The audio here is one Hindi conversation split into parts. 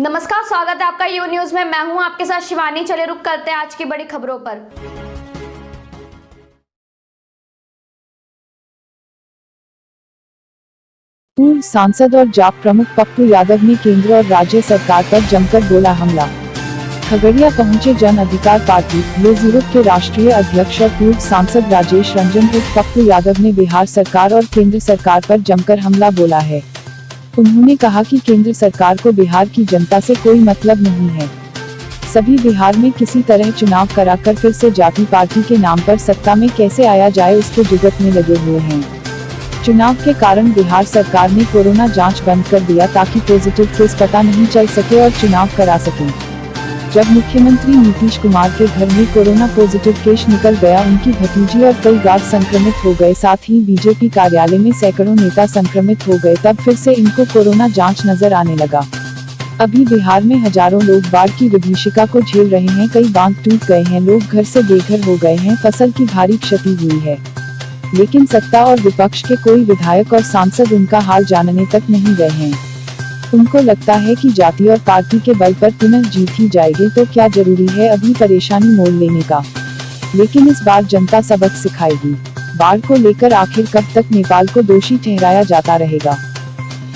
नमस्कार, स्वागत है आपका यू न्यूज में। मैं हूं आपके साथ शिवानी। चले रुक करते हैं आज की बड़ी खबरों पर। पूर्व सांसद और जाप प्रमुख पप्पू यादव ने केंद्र और राज्य सरकार पर जमकर बोला हमला। खगड़िया पहुंचे जन अधिकार पार्टी लोजयूरोप के राष्ट्रीय अध्यक्ष और पूर्व सांसद राजेश रंजन उर्फ पप्पू यादव ने बिहार सरकार और केंद्र सरकार पर जमकर हमला बोला है। उन्होंने कहा कि केंद्र सरकार को बिहार की जनता से कोई मतलब नहीं है। सभी बिहार में किसी तरह चुनाव कराकर फिर से जाति पार्टी के नाम पर सत्ता में कैसे आया जाए उसके जुगत में लगे हुए हैं। चुनाव के कारण बिहार सरकार ने कोरोना जांच बंद कर दिया ताकि पॉजिटिव केस पता नहीं चल सके और चुनाव करा सके। जब मुख्यमंत्री नीतीश कुमार के घर में कोरोना पॉजिटिव केस निकल गया, उनकी भतीजी और कई गार्ड संक्रमित हो गए, साथ ही बीजेपी कार्यालय में सैकड़ों नेता संक्रमित हो गए, तब फिर से इनको कोरोना जांच नजर आने लगा। अभी बिहार में हजारों लोग बाढ़ की विभीषिका को झेल रहे हैं। कई बांध टूट गए हैं, लोग घर से बेघर हो गए हैं, फसल की भारी क्षति हुई है। लेकिन सत्ता और विपक्ष के कोई विधायक और सांसद उनका हाल जानने तक नहीं गए हैं। उनको लगता है कि जाति और पार्टी के बल पर पुनः जीत ही जाएगी, तो क्या जरूरी है अभी परेशानी मोल लेने का। लेकिन इस बार जनता सबक सिखाएगी। बाढ़ को लेकर आखिर कब तक नेपाल को दोषी ठहराया जाता रहेगा।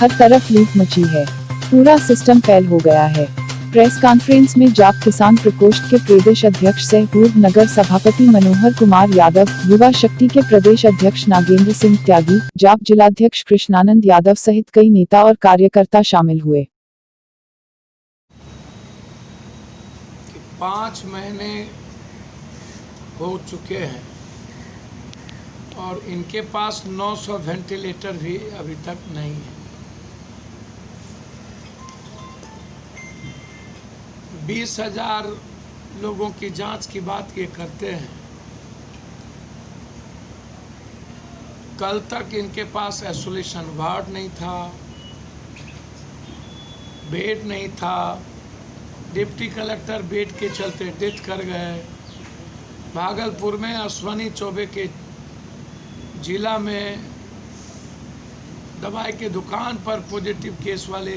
हर तरफ लूट मची है, पूरा सिस्टम फेल हो गया है। प्रेस कॉन्फ्रेंस में जाप किसान प्रकोष्ठ के प्रदेश अध्यक्ष सह पूर्व नगर सभापति मनोहर कुमार यादव, युवा शक्ति के प्रदेश अध्यक्ष नागेंद्र सिंह त्यागी, जाप जिलाध्यक्ष कृष्णानंद यादव सहित कई नेता और कार्यकर्ता शामिल हुए। 5 महीने हो चुके हैं और इनके पास 900 वेंटिलेटर भी अभी तक नहीं है। 20,000 लोगों की जांच की बात ये करते हैं। कल तक इनके पास आइसोलेशन वार्ड नहीं था, बेड नहीं था। डिप्टी कलेक्टर बेड के चलते डेथ कर गए। भागलपुर में अश्वनी चौबे के जिला में दवाई के दुकान पर पॉजिटिव केस वाले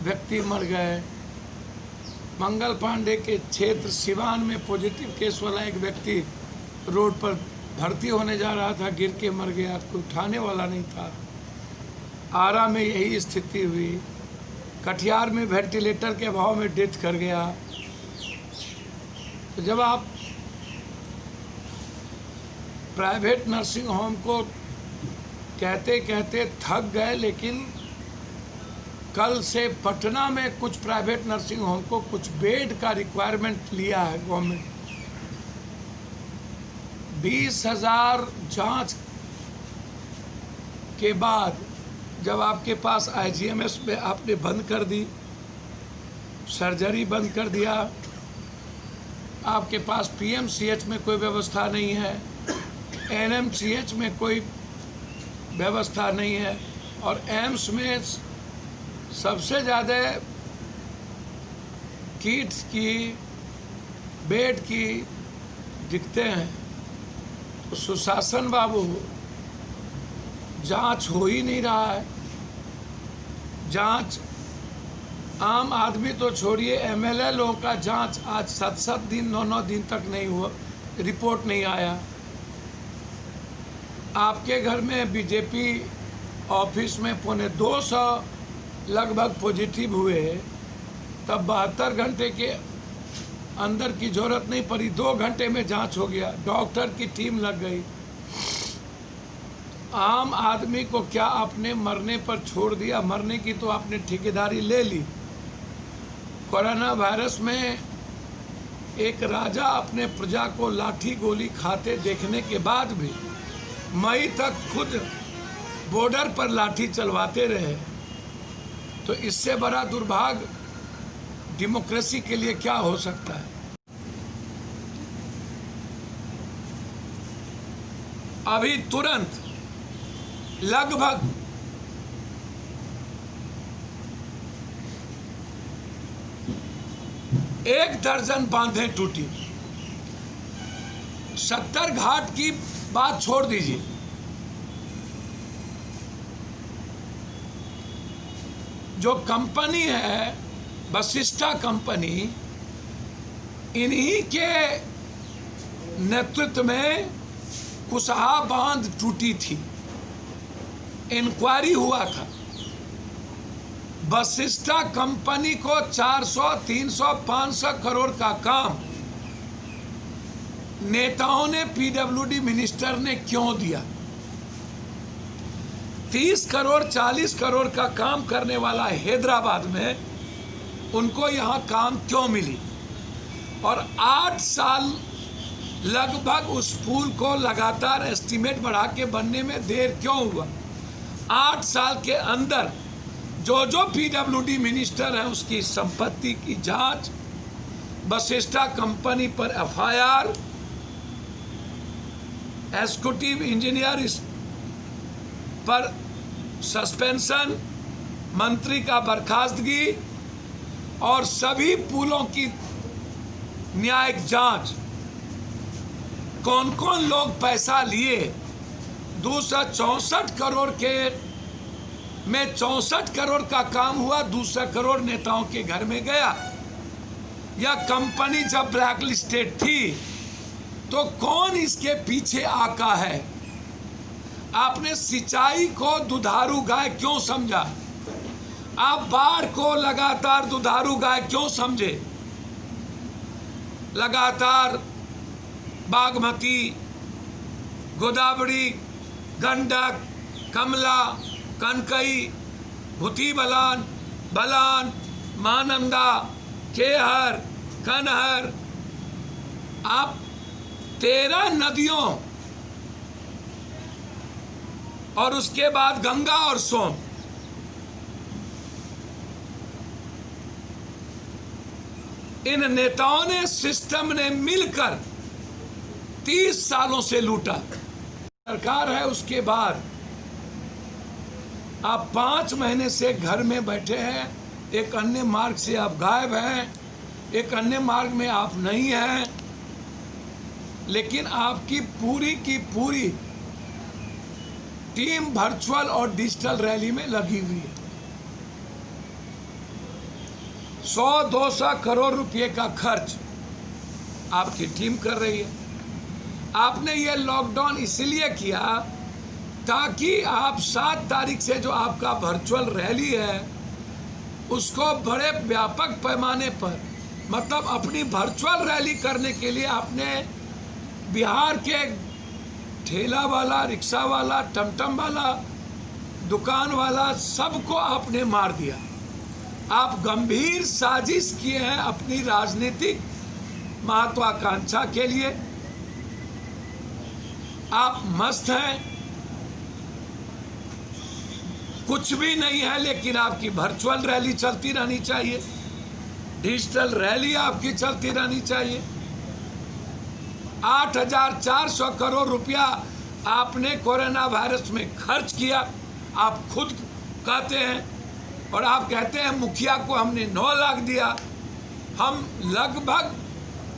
व्यक्ति मर गए। मंगल पांडे के क्षेत्र सिवान में पॉजिटिव केस वाला एक व्यक्ति रोड पर भर्ती होने जा रहा था, गिर के मर गया, कोई उठाने वाला नहीं था। आरा में यही स्थिति हुई। कटिहार में वेंटिलेटर के अभाव में डेथ कर गया। तो जब आप प्राइवेट नर्सिंग होम को कहते कहते थक गए, लेकिन कल से पटना में कुछ प्राइवेट नर्सिंग होम को कुछ बेड का रिक्वायरमेंट लिया है गवर्नमेंट। 20,000 जांच के बाद जब आपके पास IGMS में आपने बंद कर दी, सर्जरी बंद कर दिया, आपके पास PMCH में कोई व्यवस्था नहीं है, NMCH में कोई व्यवस्था नहीं है, और एम्स में सबसे ज़्यादा किट्स की, बेड की दिखते हैं। तो सुशासन बाबू, जांच हो ही नहीं रहा है। जांच आम आदमी तो छोड़िए, MLA लोगों का जांच आज 7-7 दिन 9-9 दिन तक नहीं हुआ, रिपोर्ट नहीं आया। आपके घर में बीजेपी ऑफिस में 250 लगभग पॉजिटिव हुए, तब 72 घंटे के अंदर की जरूरत नहीं पड़ी, 2 घंटे में जांच हो गया, डॉक्टर की टीम लग गई। आम आदमी को क्या आपने मरने पर छोड़ दिया? मरने की तो आपने ठेकेदारी ले ली। कोरोना वायरस में एक राजा अपने प्रजा को लाठी गोली खाते देखने के बाद भी मई तक खुद बॉर्डर पर लाठी चलवाते रहे। तो इससे बड़ा दुर्भाग्य डेमोक्रेसी के लिए क्या हो सकता है? अभी तुरंत लगभग 1 दर्जन बांधें टूटी। 70 घाट की बात छोड़ दीजिए, जो कंपनी है वशिष्ठा कंपनी, इन्हीं के नेतृत्व में कुशहा बांध टूटी थी। इंक्वायरी हुआ था। वशिष्ठा कंपनी को 400, 300, 500 करोड़ का काम नेताओं ने, पीडब्ल्यूडी मिनिस्टर ने क्यों दिया? 30 करोड़ 40 करोड़ का काम करने वाला हैदराबाद में उनको यहाँ काम क्यों मिली? और 8 साल लगभग उस पुल को लगातार एस्टीमेट बढ़ा के बनने में देर क्यों हुआ? 8 साल के अंदर जो पीडब्ल्यूडी मिनिस्टर है उसकी संपत्ति की जांच, वशिष्ठा कंपनी पर एफआईआर, एग्जीक्यूटिव इंजीनियर पर सस्पेंशन, मंत्री का बर्खास्तगी और सभी पुलों की न्यायिक जांच। कौन कौन लोग पैसा लिए? 264 करोड़ के में 64 करोड़ का काम हुआ, 200 करोड़ नेताओं के घर में गया। यह कंपनी जब ब्लैक लिस्टेड थी तो कौन इसके पीछे आका है? आपने सिंचाई को दुधारू गाय क्यों समझा? आप बाढ़ को लगातार दुधारू गाय क्यों समझे? लगातार बागमती, गोदावरी, गंडक, कमला, कनकई, भूती बलान, बलान, महानंदा, केहर, कनहर, आप 13 नदियों और उसके बाद गंगा और सोन, इन नेताओं ने, सिस्टम ने मिलकर 30 सालों से लूटा। सरकार है, उसके बाद आप 5 महीने से घर में बैठे हैं। एक अन्य मार्ग से आप गायब हैं, एक अन्य मार्ग में आप नहीं हैं, लेकिन आपकी पूरी की पूरी टीम वर्चुअल और डिजिटल रैली में लगी हुई है। 100-200 करोड़ रुपए का खर्च आपकी टीम कर रही है। आपने ये लॉकडाउन इसलिए किया ताकि आप 7 तारीख से जो आपका वर्चुअल रैली है उसको बड़े व्यापक पैमाने पर, मतलब अपनी वर्चुअल रैली करने के लिए आपने बिहार के ठेला वाला, रिक्शा वाला, टमटम वाला, दुकान वाला, सबको आपने मार दिया। आप गंभीर साजिश किए हैं अपनी राजनीतिक महत्वाकांक्षा के लिए। आप मस्त हैं, कुछ भी नहीं है, लेकिन आपकी वर्चुअल रैली चलती रहनी चाहिए, डिजिटल रैली आपकी चलती रहनी चाहिए। 8,400 करोड़ रुपया आपने कोरोना वायरस में खर्च किया, आप खुद कहते हैं, और आप कहते हैं मुखिया को हमने 9 लाख दिया। हम लगभग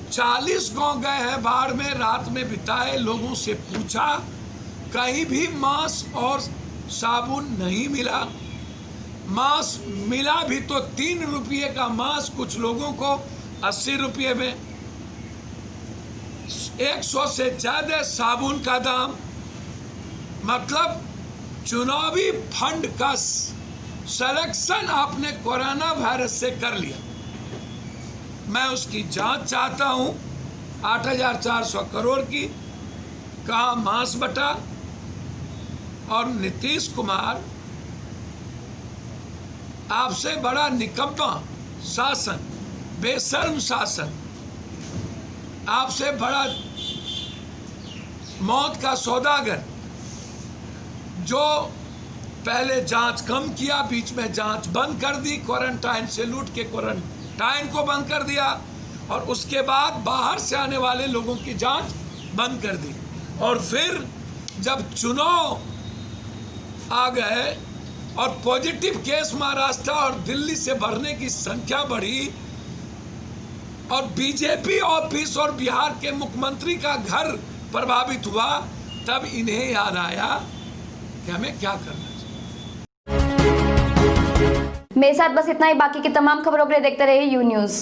40 गांव गए हैं, बाढ़ में रात में बिताए, लोगों से पूछा, कहीं भी मास्क और साबुन नहीं मिला। मास्क मिला भी तो 3 रुपये का मास्क, कुछ लोगों को 80 रुपये में, 100 से ज़्यादा साबुन का दाम। मतलब चुनावी फंड का सिलेक्शन आपने कोरोना वायरस से कर लिया। मैं उसकी जांच चाहता हूं। 8,400 करोड़ की कहाँ मांस बटा? और नीतीश कुमार, आपसे बड़ा निकम्मा शासन, बेशर्म शासन, आपसे बड़ा मौत का सौदागर, जो पहले जांच कम किया, बीच में जांच बंद कर दी, क्वारंटाइन से लूट के क्वारंटाइन को बंद कर दिया, और उसके बाद बाहर से आने वाले लोगों की जांच बंद कर दी। और फिर जब चुनाव आ गए और पॉजिटिव केस महाराष्ट्र और दिल्ली से भरने की संख्या बढ़ी, और बीजेपी ऑफिस और बिहार के मुख्यमंत्री का घर प्रभावित हुआ, तब इन्हें याद आया कि हमें क्या करना चाहिए। मेरे साथ बस इतना ही। बाकी की तमाम खबरों के लिए देखते रहिए यू न्यूज़।